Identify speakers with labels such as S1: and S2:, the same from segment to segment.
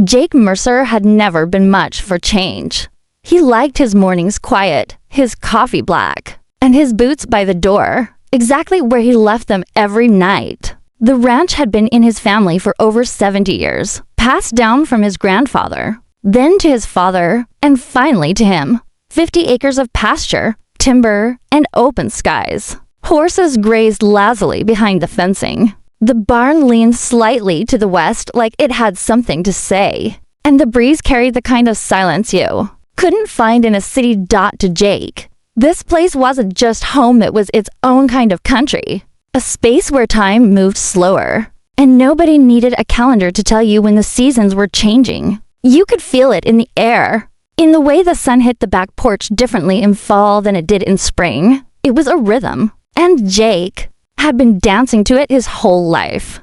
S1: Jake Mercer had never been much for change. He liked his mornings quiet, his coffee black, and his boots by the door, exactly where he left them every night. The ranch had been in his family for over 70 years, passed down from his grandfather, then to his father, and finally to him. 50 acres of pasture, timber, and open skies. Horses grazed lazily behind the fencing. The barn leaned slightly to the west like it had something to say, and the breeze carried the kind of silence you couldn't find in a city. To Jake, this place wasn't just home, it was its own kind of country, a space where time moved slower, and nobody needed a calendar to tell you when the seasons were changing. You could feel it in the air, in the way the sun hit the back porch differently in fall than it did in spring. It was a rhythm, and Jake had been dancing to it his whole life.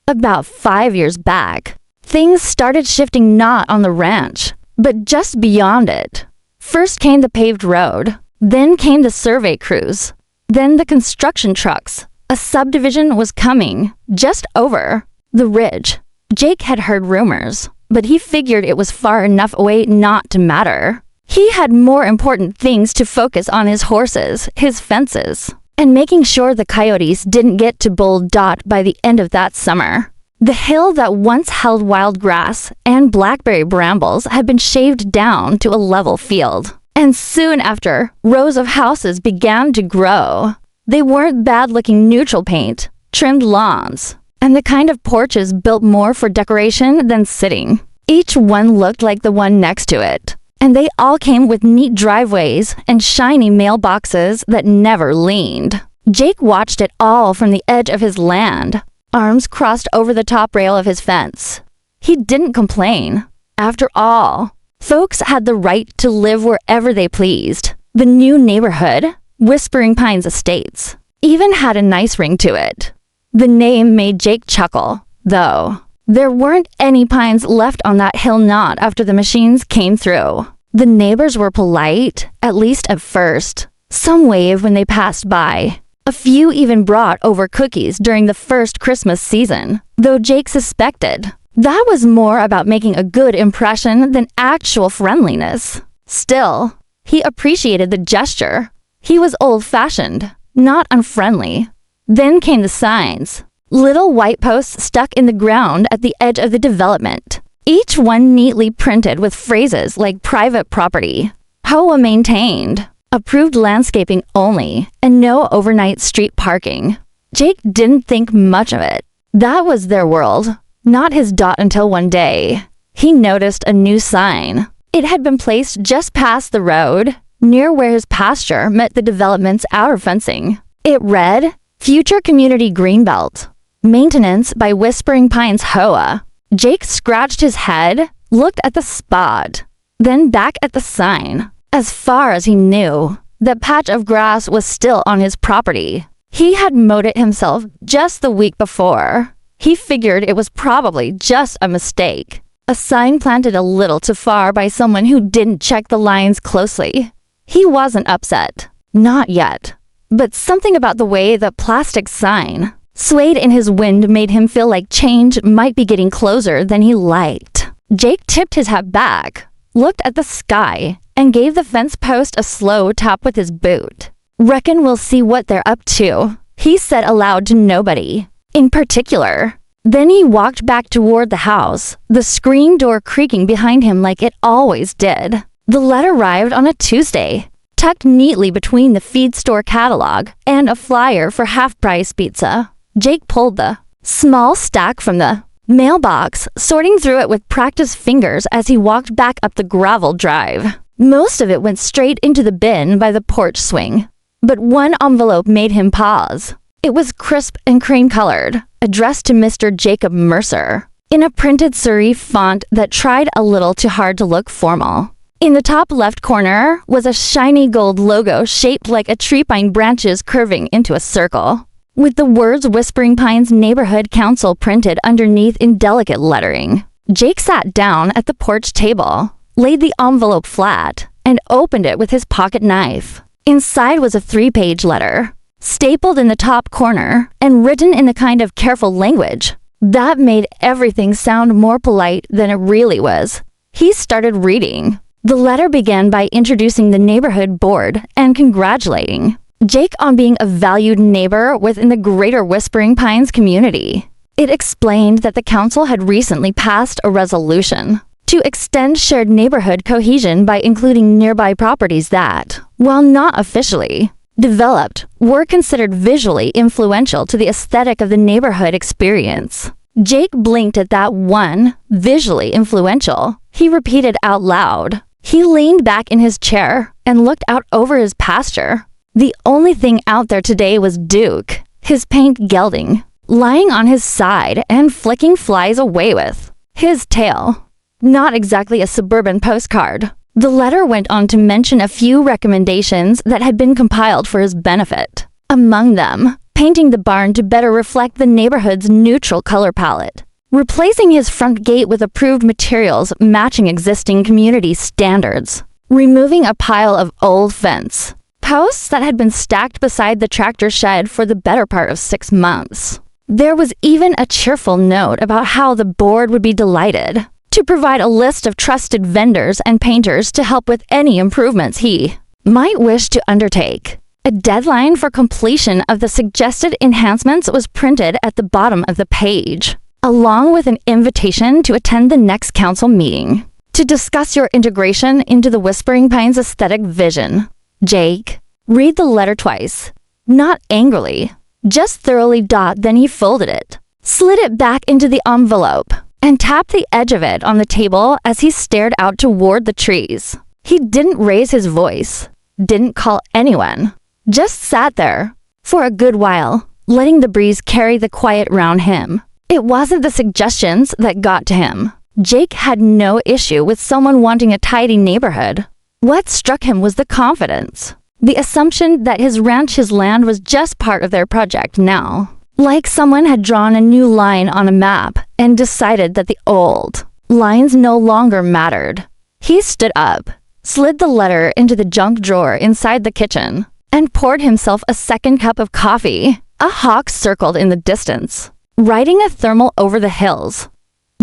S1: About 5 years back, things started shifting, not on the ranch, but just beyond it. First came the paved road, then came the survey crews, then the construction trucks. A subdivision was coming, just over the ridge. Jake had heard rumors, but he figured it was far enough away not to matter. He had more important things to focus on: his horses, his fences, and making sure the coyotes didn't get to Bull. By the end of that summer, the hill that once held wild grass and blackberry brambles had been shaved down to a level field. And soon after, rows of houses began to grow. They weren't bad-looking neutral paint, trimmed lawns, and the kind of porches built more for decoration than sitting. Each one looked like the one next to it, and they all came with neat driveways and shiny mailboxes that never leaned. Jake watched it all from the edge of his land, arms crossed over the top rail of his fence. He didn't complain. After all, folks had the right to live wherever they pleased. The new neighborhood, Whispering Pines Estates, even had a nice ring to it. The name made Jake chuckle, though. There weren't any pines left on that hill, not after the machines came through. The neighbors were polite, at least at first. Some waved when they passed by. A few even brought over cookies during the first Christmas season, though Jake suspected that was more about making a good impression than actual friendliness. Still, he appreciated the gesture. He was old-fashioned, not unfriendly. Then came the signs. Little white posts stuck in the ground at the edge of the development, each one neatly printed with phrases like private property, HOA maintained, approved landscaping only, and no overnight street parking. Jake didn't think much of it. That was their world, not his. Until one day, he noticed a new sign. It had been placed just past the road, near where his pasture met the development's outer fencing. It read, "Future Community Greenbelt. Maintenance by Whispering Pines HOA." Jake scratched his head, looked at the spot, then back at the sign. As far as he knew, that patch of grass was still on his property. He had mowed it himself just the week before. He figured it was probably just a mistake. A sign planted a little too far by someone who didn't check the lines closely. He wasn't upset. Not yet. But something about the way the plastic sign swayed in his wind made him feel like change might be getting closer than he liked. Jake tipped his hat back, looked at the sky, and gave the fence post a slow tap with his boot. "Reckon we'll see what they're up to," he said aloud to nobody in particular. Then he walked back toward the house, the screen door creaking behind him like it always did. The letter arrived on a Tuesday, tucked neatly between the feed store catalog and a flyer for half-price pizza. Jake pulled the small stack from the mailbox, sorting through it with practiced fingers as he walked back up the gravel drive. Most of it went straight into the bin by the porch swing, but one envelope made him pause. It was crisp and cream-colored, addressed to Mr. Jacob Mercer, in a printed serif font that tried a little too hard to look formal. In the top left corner was a shiny gold logo shaped like a tree pine branches curving into a circle, with the words Whispering Pines Neighborhood Council printed underneath in delicate lettering. Jake sat down at the porch table, laid the envelope flat, and opened it with his pocket knife. Inside was a 3-page letter, stapled in the top corner and written in the kind of careful language That made everything sound more polite than it really was. He started reading. The letter began by introducing the neighborhood board and congratulating Jake on being a valued neighbor within the greater Whispering Pines community. It explained that the council had recently passed a resolution to extend shared neighborhood cohesion by including nearby properties that, while not officially developed, were considered visually influential to the aesthetic of the neighborhood experience. Jake blinked at that one, visually influential. He repeated out loud. He leaned back in his chair and looked out over his pasture. The only thing out there today was Duke, his paint gelding, lying on his side and flicking flies away with his tail. Not exactly a suburban postcard. The letter went on to mention a few recommendations that had been compiled for his benefit. Among them, painting the barn to better reflect the neighborhood's neutral color palette, replacing his front gate with approved materials matching existing community standards, removing a pile of old fence posts that had been stacked beside the tractor shed for the better part of 6 months. There was even a cheerful note about how the board would be delighted to provide a list of trusted vendors and painters to help with any improvements he might wish to undertake. A deadline for completion of the suggested enhancements was printed at the bottom of the page, along with an invitation to attend the next council meeting to discuss your integration into the Whispering Pines aesthetic vision. Jake, read the letter twice, not angrily, just thoroughly. Then he folded it, slid it back into the envelope, and tapped the edge of it on the table as he stared out toward the trees. He didn't raise his voice, didn't call anyone, just sat there for a good while, letting the breeze carry the quiet round him. It wasn't the suggestions that got to him. Jake had no issue with someone wanting a tidy neighborhood. What struck him was the confidence, the assumption that his ranch, his land, was just part of their project now. Like someone had drawn a new line on a map and decided that the old lines no longer mattered. He stood up, slid the letter into the junk drawer inside the kitchen, and poured himself a second cup of coffee. A hawk circled in the distance, riding a thermal over the hills.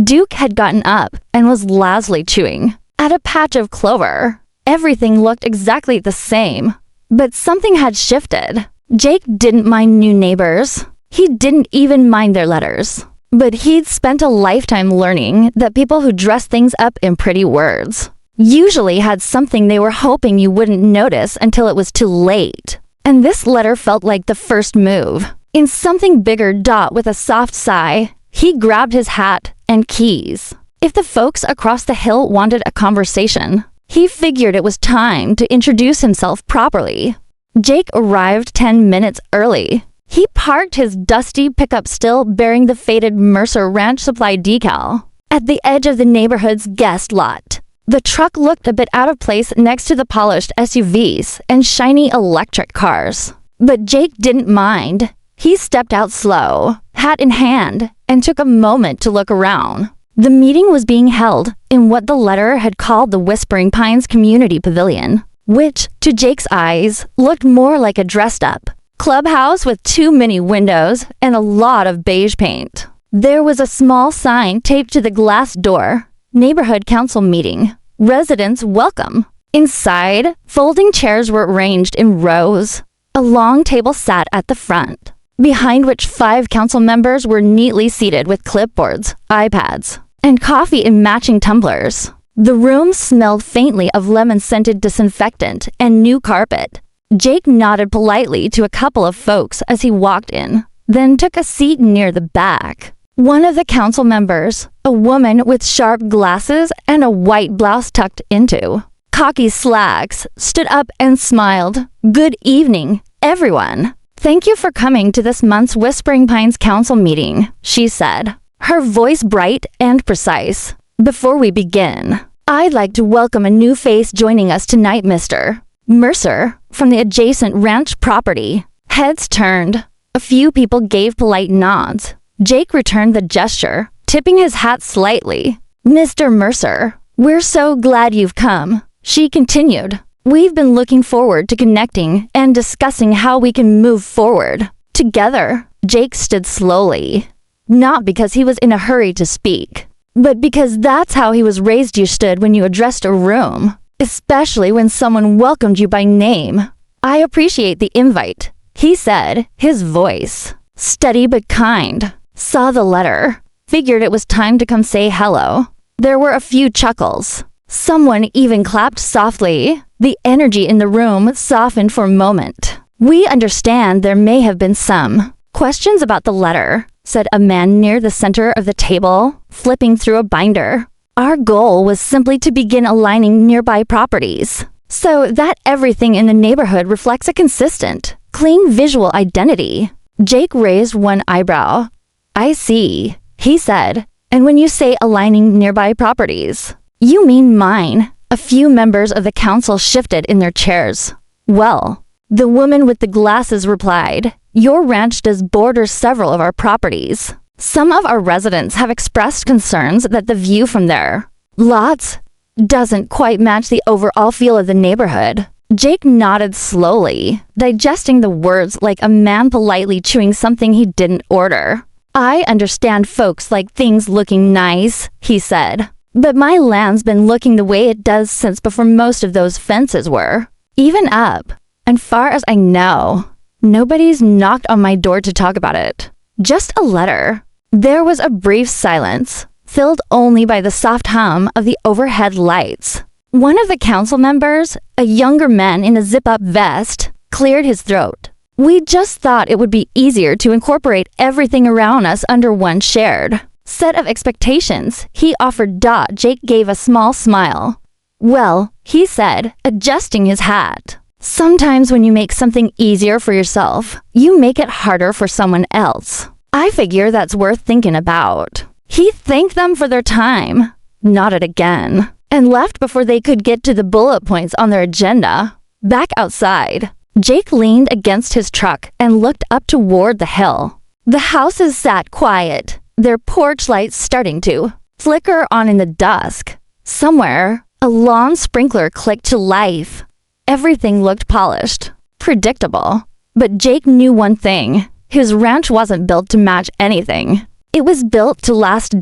S1: Duke had gotten up and was lazily chewing at a patch of clover. Everything looked exactly the same, but something had shifted. Jake didn't mind new neighbors. He didn't even mind their letters. But he'd spent a lifetime learning that people who dress things up in pretty words usually had something they were hoping you wouldn't notice until it was too late. And this letter felt like the first move in something bigger. With a soft sigh, he grabbed his hat and keys. If the folks across the hill wanted a conversation, he figured it was time to introduce himself properly. Jake arrived 10 minutes early. He parked his dusty pickup, still bearing the faded Mercer Ranch Supply decal, at the edge of the neighborhood's guest lot. The truck looked a bit out of place next to the polished SUVs and shiny electric cars. But Jake didn't mind. He stepped out slow, hat in hand, and took a moment to look around. The meeting was being held in what the letter had called the Whispering Pines Community Pavilion, which, to Jake's eyes, looked more like a dressed-up clubhouse with too many windows and a lot of beige paint. There was a small sign taped to the glass door, Neighborhood Council Meeting. Residents welcome. Inside, folding chairs were arranged in rows. A long table sat at the front, behind which 5 council members were neatly seated with clipboards, iPads, and coffee in matching tumblers. The room smelled faintly of lemon-scented disinfectant and new carpet. Jake nodded politely to a couple of folks as he walked in, then took a seat near the back. One of the council members, a woman with sharp glasses and a white blouse tucked into cocky slacks, stood up and smiled. "Good evening, everyone. Thank you for coming to this month's Whispering Pines Council meeting," she said, her voice bright and precise. "Before we begin, I'd like to welcome a new face joining us tonight, Mr. Mercer, from the adjacent ranch property." Heads turned. A few people gave polite nods. Jake returned the gesture, tipping his hat slightly. "Mr. Mercer, we're so glad you've come," she continued. "We've been looking forward to connecting and discussing how we can move forward together." Jake stood slowly. not because he was in a hurry to speak, but because that's how he was raised. You stood when you addressed a room, especially when someone welcomed you by name. I appreciate the invite, he said, his voice steady but kind. Saw the letter. Figured it was time to come say hello. There were a few chuckles. Someone even clapped softly. The energy in the room softened for a moment. We understand there may have been some questions about the letter, said a man near the center of the table, flipping through a binder. Our goal was simply to begin aligning nearby properties, so that everything in the neighborhood reflects a consistent, clean visual identity. Jake raised one eyebrow. I see, he said. And when you say aligning nearby properties, you mean mine. A few members of the council shifted in their chairs. Well, the woman with the glasses replied, your ranch does border several of our properties. Some of our residents have expressed concerns that the view from their lots doesn't quite match the overall feel of the neighborhood. Jake nodded slowly, digesting the words like a man politely chewing something he didn't order. I understand folks like things looking nice, he said. But my land's been looking the way it does since before most of those fences were. Even up. And far as I know, nobody's knocked on my door to talk about it. Just a letter. There was a brief silence, filled only by the soft hum of the overhead lights. One of the council members, a younger man in a zip-up vest, cleared his throat. We just thought it would be easier to incorporate everything around us under one shared set of expectations, he offered. Jake gave a small smile. Well, he said, adjusting his hat. Sometimes when you make something easier for yourself, you make it harder for someone else. I figure that's worth thinking about. He thanked them for their time, nodded again, and left before they could get to the bullet points on their agenda. Back outside, Jake leaned against his truck and looked up toward the hill. The houses sat quiet, their porch lights starting to flicker on in the dusk. Somewhere, a lawn sprinkler clicked to life. Everything looked polished, predictable. But Jake knew one thing. His ranch wasn't built to match anything. It was built to last.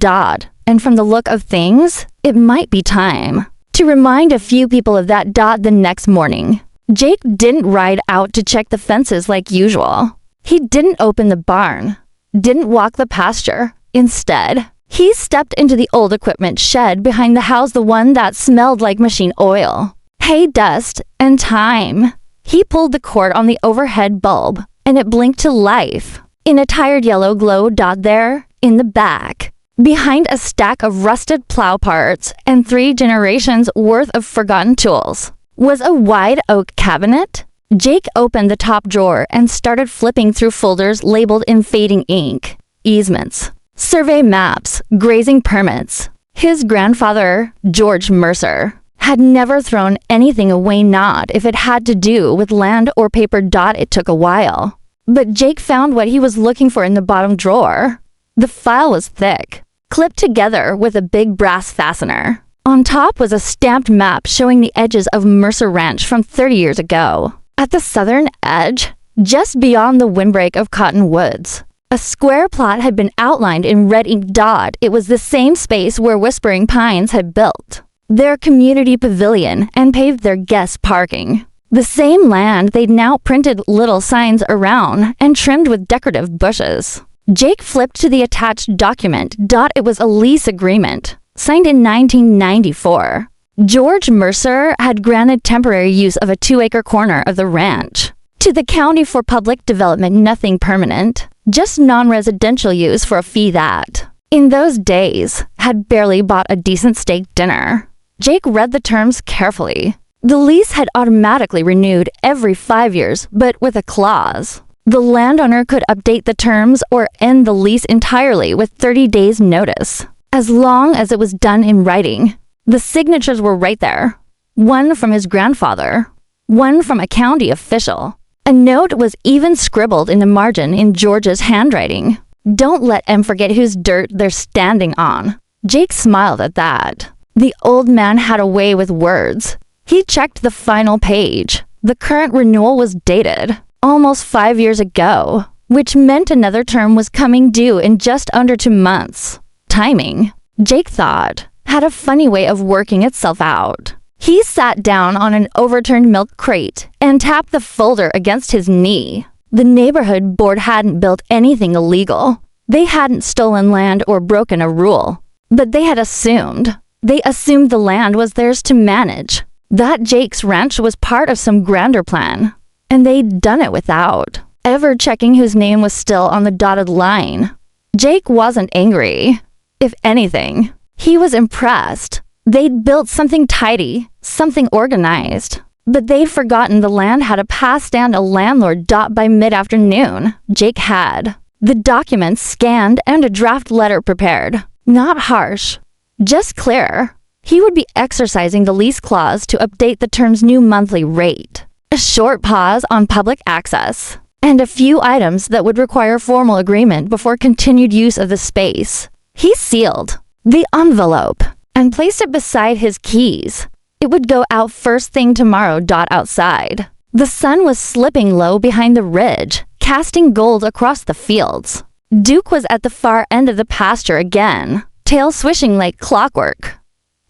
S1: And from the look of things, it might be time to remind a few people of that. The next morning, Jake didn't ride out to check the fences like usual. He didn't open the barn, didn't walk the pasture. Instead, he stepped into the old equipment shed behind the house, the one that smelled like machine oil, hay dust, and time. He pulled the cord on the overhead bulb, and it blinked to life. In a tired yellow glow. There, in the back, behind a stack of rusted plow parts and 3 generations worth of forgotten tools, was a wide oak cabinet. Jake opened the top drawer and started flipping through folders labeled in fading ink. Easements, survey maps, grazing permits. His grandfather, George Mercer, had never thrown anything away, not if it had to do with land or paper. It took a while, but Jake found what he was looking for in the bottom drawer. The file was thick, clipped together with a big brass fastener. On top was a stamped map showing the edges of Mercer Ranch from 30 years ago. At the southern edge, just beyond the windbreak of Cottonwoods, a square plot had been outlined in red ink. It was the same space where Whispering Pines had built their community pavilion and paved their guest parking. The same land they'd now printed little signs around and trimmed with decorative bushes. Jake flipped to the attached document. It was a lease agreement, signed in 1994. George Mercer had granted temporary use of a 2-acre corner of the ranch to the county for public development, nothing permanent, just non-residential use for a fee that, in those days, had barely bought a decent steak dinner. Jake read the terms carefully. The lease had automatically renewed every 5 years, but with a clause. The landowner could update the terms or end the lease entirely with 30 days' notice, as long as it was done in writing. The signatures were right there. One from his grandfather, one from a county official. A note was even scribbled in the margin in George's handwriting. Don't let them forget whose dirt they're standing on. Jake smiled at that. The old man had a way with words. He checked the final page. The current renewal was dated almost 5 years ago. which meant another term was coming due in just under 2 months. Timing, Jake thought, had a funny way of working itself out. He sat down on an overturned milk crate and tapped the folder against his knee. The neighborhood board hadn't built anything illegal. They hadn't stolen land or broken a rule. But they had assumed. They assumed the land was theirs to manage. That Jake's ranch was part of some grander plan. And they'd done it without ever checking whose name was still on the dotted line. Jake wasn't angry. If anything, he was impressed. They'd built something tidy, something organized. But they'd forgotten the land had a pass down a landlord by mid-afternoon. Jake had the documents scanned and a draft letter prepared. Not harsh, just clear. He would be exercising the lease clause to update the term's new monthly rate. A short pause on public access, and a few items that would require formal agreement before continued use of the space. He sealed the envelope and placed it beside his keys. It would go out first thing tomorrow. Outside, the sun was slipping low behind the ridge, casting gold across the fields. Duke was at the far end of the pasture again, tail swishing like clockwork.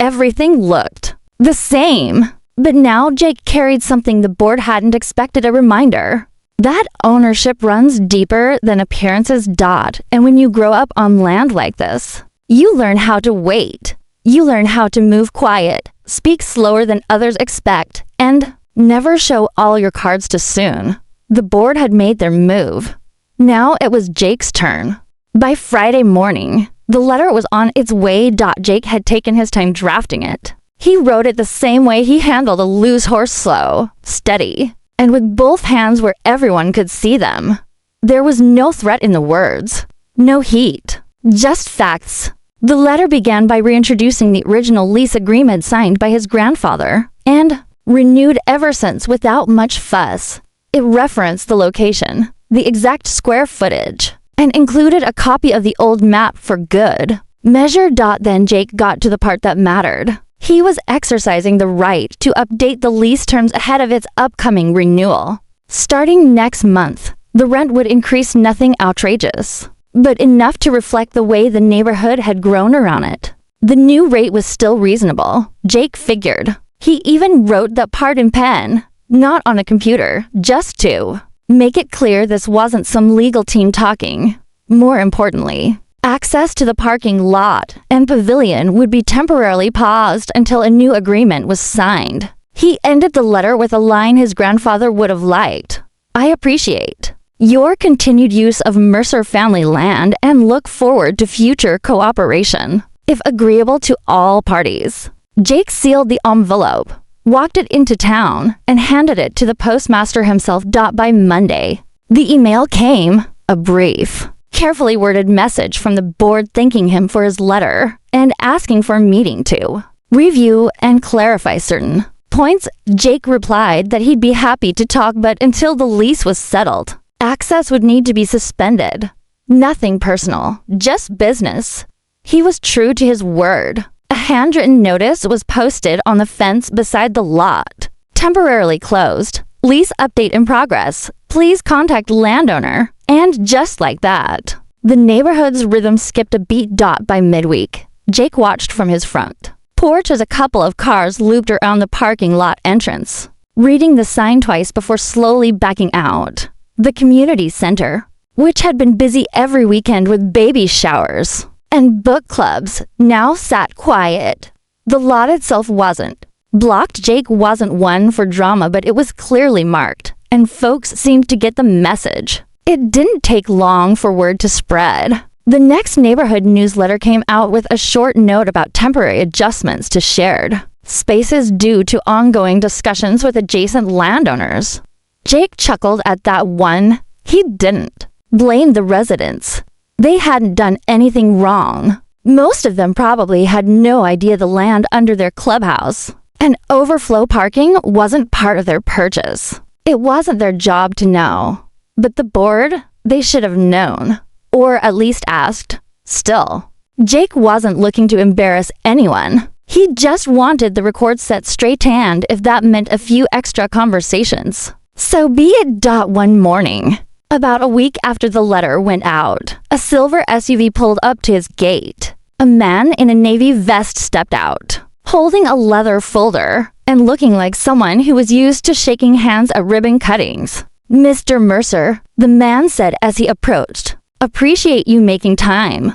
S1: Everything looked the same, but now Jake carried something the board hadn't expected: a reminder that ownership runs deeper than appearances. And when you grow up on land like this, you learn how to wait. You learn how to move quiet, speak slower than others expect, and never show all your cards too soon. The board had made their move. Now it was Jake's turn. By Friday morning, the letter was on its way. Jake had taken his time drafting it. He wrote it the same way he handled a loose horse: slow, steady, and with both hands where everyone could see them. There was no threat in the words, no heat, just facts. The letter began by reintroducing the original lease agreement signed by his grandfather, and renewed ever since without much fuss. It referenced the location, the exact square footage, and included a copy of the old map for good measure. Then Jake got to the part that mattered. He was exercising the right to update the lease terms ahead of its upcoming renewal. Starting next month, the rent would increase, nothing outrageous, but enough to reflect the way the neighborhood had grown around it. The new rate was still reasonable, Jake figured. He even wrote that part in pen, not on a computer, just to make it clear this wasn't some legal team talking. More importantly, access to the parking lot and pavilion would be temporarily paused until a new agreement was signed. He ended the letter with a line his grandfather would have liked. "I appreciate your continued use of Mercer family land and look forward to future cooperation, if agreeable to all parties." Jake sealed the envelope, walked it into town, and handed it to the postmaster himself. By Monday, the email came, a brief, carefully worded message from the board thanking him for his letter and asking for a meeting to review and clarify certain points. Jake replied that he'd be happy to talk, but until the lease was settled, access would need to be suspended. Nothing personal, just business. He was true to his word. A handwritten notice was posted on the fence beside the lot. Temporarily closed. Lease update in progress. Please contact landowner. And just like that, the neighborhood's rhythm skipped a beat. By midweek, Jake watched from his front porch as a couple of cars looped around the parking lot entrance, reading the sign twice before slowly backing out. The community center, which had been busy every weekend with baby showers and book clubs, now sat quiet. The lot itself wasn't blocked. Jake wasn't one for drama, but it was clearly marked, and folks seemed to get the message. It didn't take long for word to spread. The next neighborhood newsletter came out with a short note about temporary adjustments to shared spaces due to ongoing discussions with adjacent landowners. Jake chuckled at that one. He didn't blame the residents. They hadn't done anything wrong. Most of them probably had no idea the land under their clubhouse and overflow parking wasn't part of their purchase. It wasn't their job to know. But the board, they should have known, or at least asked. Still, Jake wasn't looking to embarrass anyone. He just wanted the record set straight hand if that meant a few extra conversations. So be it. One morning, About a week after the letter went out, a silver SUV pulled up to his gate. A man in a navy vest stepped out, holding a leather folder and looking like someone who was used to shaking hands at ribbon cuttings. "Mr. Mercer," the man said as he approached, "appreciate you making time.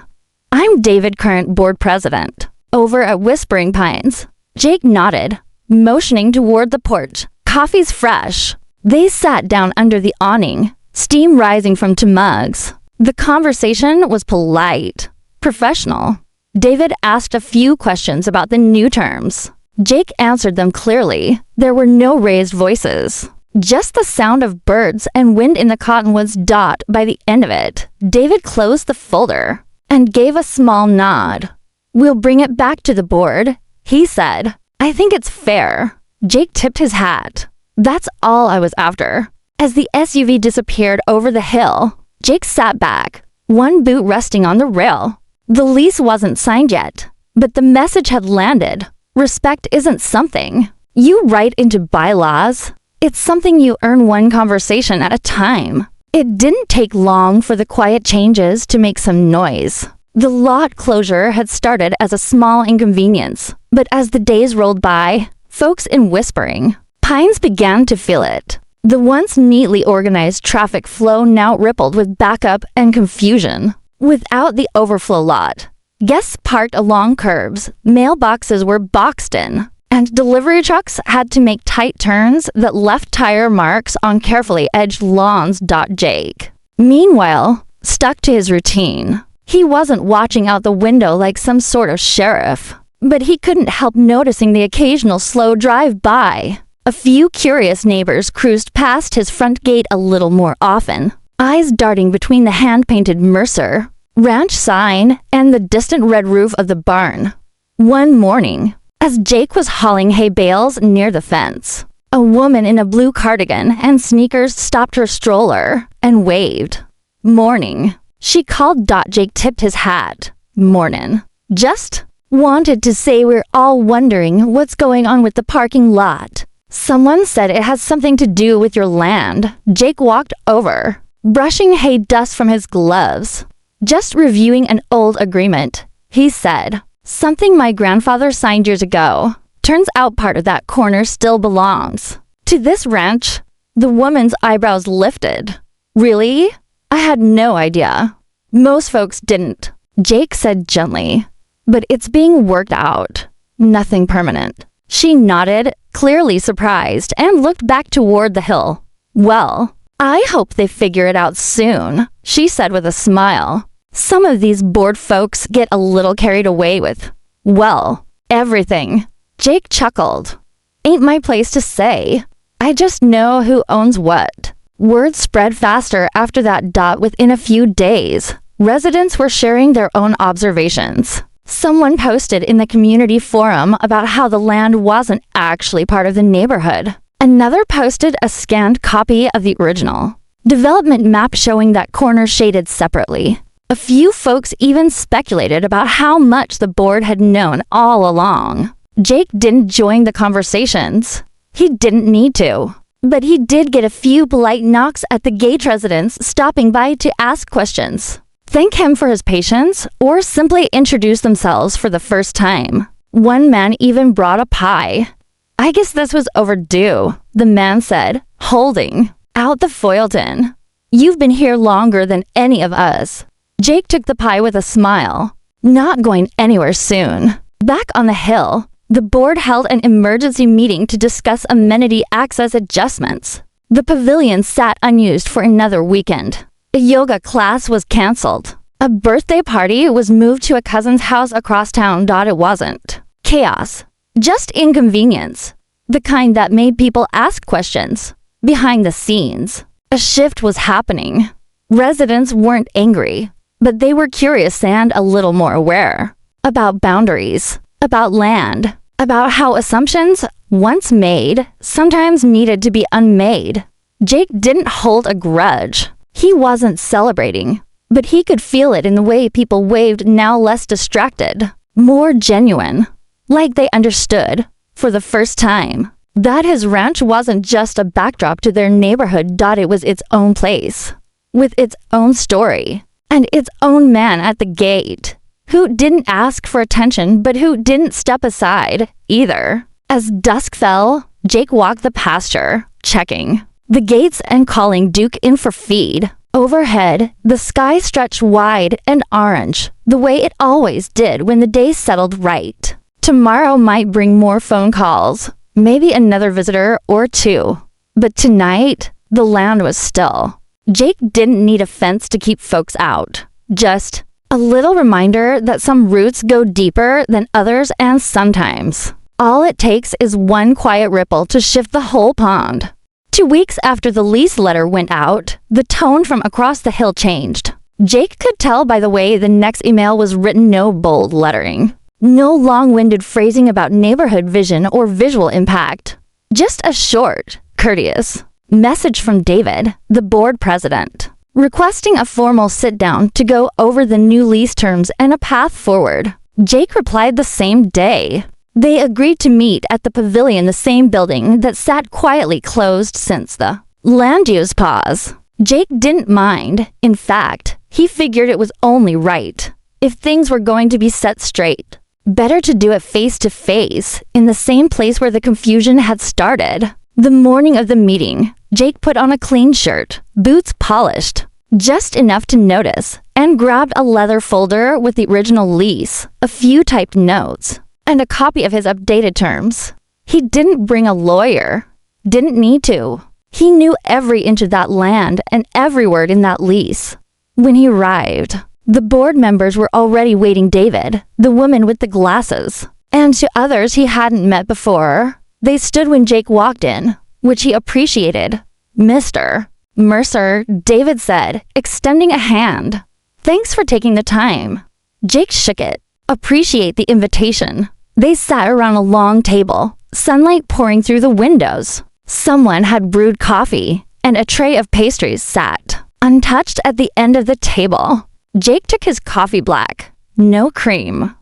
S1: I'm David, current board president, over at Whispering Pines." Jake nodded, motioning toward the porch. "Coffee's fresh." They sat down under the awning, steam rising from two mugs. The conversation was polite, professional. David asked a few questions about the new terms. Jake answered them clearly. There were no raised voices, just the sound of birds and wind in the cottonwoods. By the end of it, David closed the folder and gave a small nod. "We'll bring it back to the board," he said. "I think it's fair." Jake tipped his hat. "That's all I was after." As the SUV disappeared over the hill, Jake sat back, one boot resting on the rail. The lease wasn't signed yet, but the message had landed. Respect isn't something you write into bylaws. It's something you earn one conversation at a time. It didn't take long for the quiet changes to make some noise. The lot closure had started as a small inconvenience, but as the days rolled by, folks in Whispering Pines began to feel it. The once neatly organized traffic flow now rippled with backup and confusion. Without the overflow lot, guests parked along curbs, mailboxes were boxed in, and delivery trucks had to make tight turns that left tire marks on carefully edged lawns. Jake, meanwhile, stuck to his routine. He wasn't watching out the window like some sort of sheriff, but he couldn't help noticing the occasional slow drive-by. A few curious neighbors cruised past his front gate a little more often, eyes darting between the hand-painted Mercer ranch sign and the distant red roof of the barn. One morning, as Jake was hauling hay bales near the fence, a woman in a blue cardigan and sneakers stopped her stroller and waved. "Morning," she called. Jake tipped his hat. "Mornin'. Just wanted to say we're all wondering what's going on with the parking lot. Someone said it has something to do with your land." Jake walked over, brushing hay dust from his gloves. "Just reviewing an old agreement," he said. "Something my grandfather signed years ago. Turns out part of that corner still belongs to this ranch." The woman's eyebrows lifted. "Really? I had no idea." "Most folks didn't," Jake said gently. "But it's being worked out. Nothing permanent." She nodded, clearly surprised, and looked back toward the hill. "Well, I hope they figure it out soon," she said with a smile. "Some of these bored folks get a little carried away with, well, everything." Jake chuckled. "Ain't my place to say. I just know who owns what." Word spread faster after that. Within a few days, residents were sharing their own observations. Someone posted in the community forum about how the land wasn't actually part of the neighborhood. Another posted a scanned copy of the original development map showing that corner shaded separately. A few folks even speculated about how much the board had known all along. Jake didn't join the conversations. He didn't need to. But he did get a few polite knocks at the gate residents stopping by to ask questions, thank him for his patience, or simply introduce themselves for the first time. One man even brought a pie. "I guess this was overdue," the man said, holding out the foil tin. "You've been here longer than any of us." Jake took the pie with a smile. "Not going anywhere soon." Back on the hill, the board held an emergency meeting to discuss amenity access adjustments. The pavilion sat unused for another weekend. A yoga class was canceled. A birthday party was moved to a cousin's house across town. It wasn't chaos, just inconvenience. The kind that made people ask questions. Behind the scenes, a shift was happening. Residents weren't angry, but they were curious and a little more aware. About boundaries, about land, about how assumptions, once made, sometimes needed to be unmade. Jake didn't hold a grudge. He wasn't celebrating, but he could feel it in the way people waved, now less distracted, more genuine, like they understood, for the first time, that his ranch wasn't just a backdrop to their neighborhood. It was its own place. with its own story and its own man at the gate, who didn't ask for attention but who didn't step aside either. As dusk fell, Jake walked the pasture, checking the gates and calling Duke in for feed. Overhead, the sky stretched wide and orange, the way it always did when the day settled right. Tomorrow might bring more phone calls, maybe another visitor or two. But tonight, the land was still. Jake didn't need a fence to keep folks out. Just a little reminder that some roots go deeper than others, and sometimes all it takes is one quiet ripple to shift the whole pond. 2 weeks after the lease letter went out, the tone from across the hill changed. Jake could tell by the way the next email was written. No bold lettering, no long-winded phrasing about neighborhood vision or visual impact. Just a short, courteous message from David, the board president, requesting a formal sit-down to go over the new lease terms and a path forward. Jake replied the same day. They agreed to meet at the pavilion, the same building that sat quietly closed since the land use pause. Jake didn't mind. In fact, he figured it was only right. If things were going to be set straight, better to do it face-to-face, in the same place where the confusion had started. The morning of the meeting, Jake put on a clean shirt, boots polished, just enough to notice, and grabbed a leather folder with the original lease, a few typed notes, and a copy of his updated terms. He didn't bring a lawyer. Didn't need to. He knew every inch of that land and every word in that lease. When he arrived, the board members were already waiting. David, the woman with the glasses, and to others he hadn't met before. They stood when Jake walked in, which he appreciated. Mr. Mercer, David said, extending a hand. Thanks for taking the time. Jake shook it. Appreciate the invitation. They sat around a long table, sunlight pouring through the windows. Someone had brewed coffee, and a tray of pastries sat, untouched, at the end of the table. Jake took his coffee black. No cream.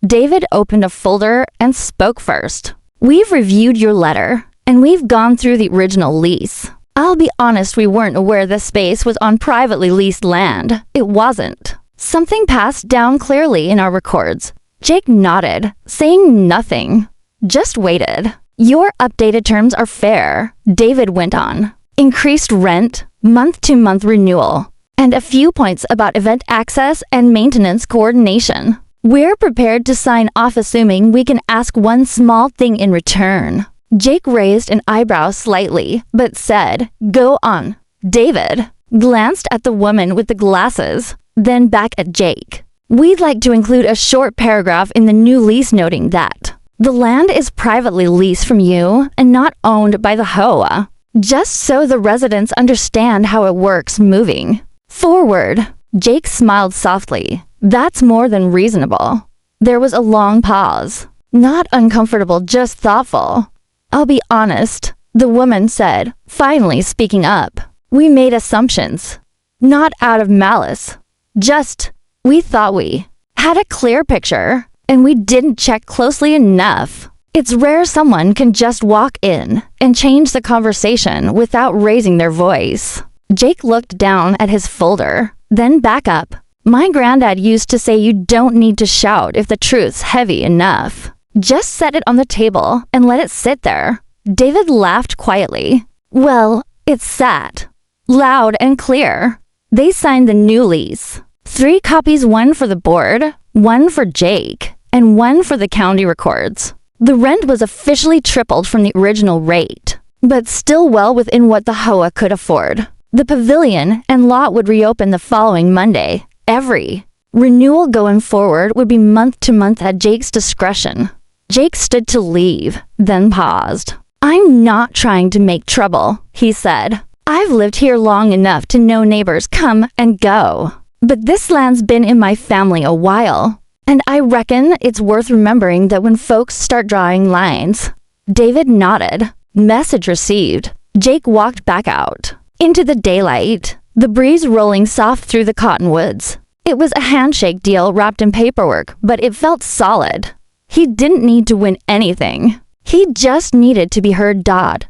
S1: David opened a folder and spoke first. We've reviewed your letter, and we've gone through the original lease. I'll be honest, we weren't aware this space was on privately leased land. It wasn't. Something passed down clearly in our records. Jake nodded, saying nothing. Just waited. Your updated terms are fair, David went on. Increased rent, month-to-month renewal, and a few points about event access and maintenance coordination. We're prepared to sign off assuming we can ask one small thing in return. Jake raised an eyebrow slightly, but said, Go on. David glanced at the woman with the glasses, then back at Jake. We'd like to include a short paragraph in the new lease noting that the land is privately leased from you and not owned by the HOA, just so the residents understand how it works moving forward. Jake smiled softly. That's more than reasonable. There was a long pause. Not uncomfortable, just thoughtful. I'll be honest, the woman said, finally speaking up. We made assumptions. Not out of malice. Just, we thought we had a clear picture, and we didn't check closely enough. It's rare someone can just walk in and change the conversation without raising their voice. Jake looked down at his folder, then back up. My granddad used to say you don't need to shout if the truth's heavy enough. Just set it on the table and let it sit there. David laughed quietly. Well, it sat. Loud and clear. They signed the new lease. 3 copies, one for the board, one for Jake, and one for the county records. The rent was officially tripled from the original rate, but still well within what the HOA could afford. The pavilion and lot would reopen the following Monday. Every renewal going forward would be month to month at Jake's discretion. Jake stood to leave, then paused. I'm not trying to make trouble, he said. I've lived here long enough to know neighbors come and go. But this land's been in my family a while, and I reckon it's worth remembering that when folks start drawing lines. David nodded. Message received. Jake walked back out into the daylight, the breeze rolling soft through the cottonwoods. It was a handshake deal wrapped in paperwork, but it felt solid. He didn't need to win anything. He just needed to be heard.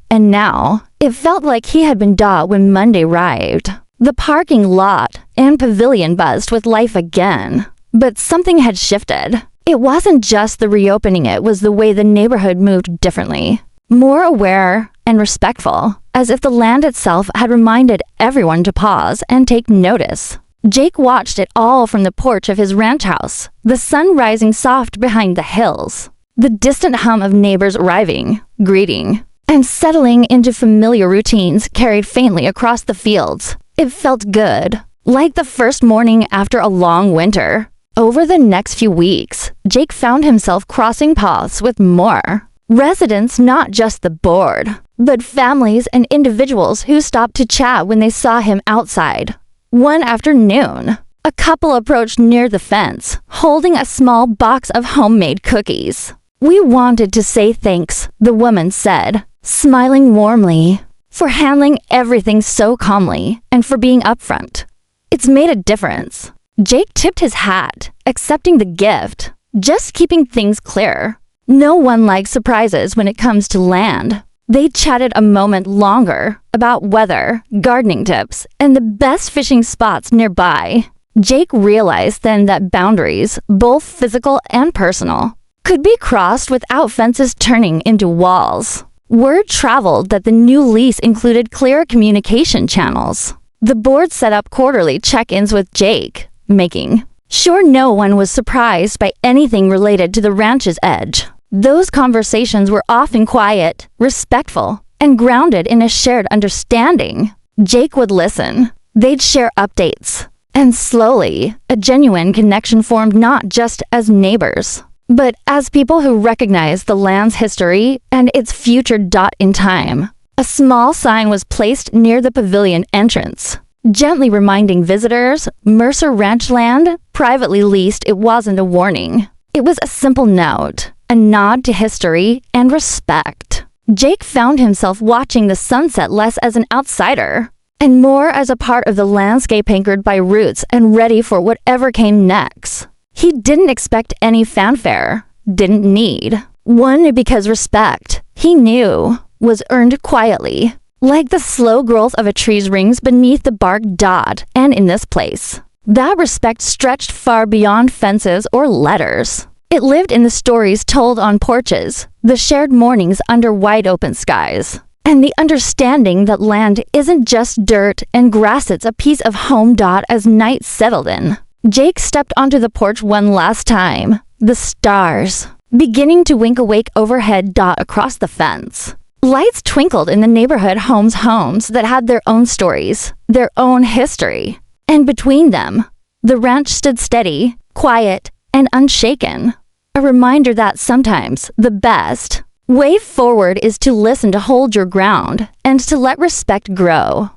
S1: And now, it felt like he had been when Monday arrived. The parking lot and pavilion buzzed with life again. But something had shifted. It wasn't just the reopening, it was the way the neighborhood moved differently. More aware and respectful, as if the land itself had reminded everyone to pause and take notice. Jake watched it all from the porch of his ranch house, the sun rising soft behind the hills, the distant hum of neighbors arriving, greeting, and settling into familiar routines carried faintly across the fields. It felt good, like the first morning after a long winter. Over the next few weeks, Jake found himself crossing paths with more residents, not just the board, but families and individuals who stopped to chat when they saw him outside. One afternoon, a couple approached near the fence, holding a small box of homemade cookies. "We wanted to say thanks," the woman said, smiling warmly, "for handling everything so calmly and for being upfront. It's made a difference." Jake tipped his hat, accepting the gift, just keeping things clear. No one likes surprises when it comes to land. They chatted a moment longer about weather, gardening tips, and the best fishing spots nearby. Jake realized then that boundaries, both physical and personal, could be crossed without fences turning into walls. Word traveled that the new lease included clear communication channels. The board set up quarterly check-ins with Jake, making sure no one was surprised by anything related to the ranch's edge. Those conversations were often quiet, respectful, and grounded in a shared understanding. Jake would listen. They'd share updates. And slowly, a genuine connection formed, not just as neighbors, but as people who recognized the land's history and its future in time. A small sign was placed near the pavilion entrance, gently reminding visitors Mercer Ranch land, privately leased. It wasn't a warning. It was a simple note, a nod to history and respect. Jake found himself watching the sunset less as an outsider and more as a part of the landscape, anchored by roots and ready for whatever came next. He didn't expect any fanfare, didn't need one, because respect, he knew, was earned quietly, like the slow growth of a tree's rings beneath the bark. And in this place, that respect stretched far beyond fences or letters. It lived in the stories told on porches, the shared mornings under wide open skies, and the understanding that land isn't just dirt and grass, it's a piece of home. As night settled in, Jake stepped onto the porch one last time, the stars beginning to wink awake overhead. Across the fence, lights twinkled in the neighborhood homes that had their own stories, their own history. And between them, the ranch stood steady, quiet, and unshaken. A reminder that sometimes the best way forward is to listen, to hold your ground, and to let respect grow.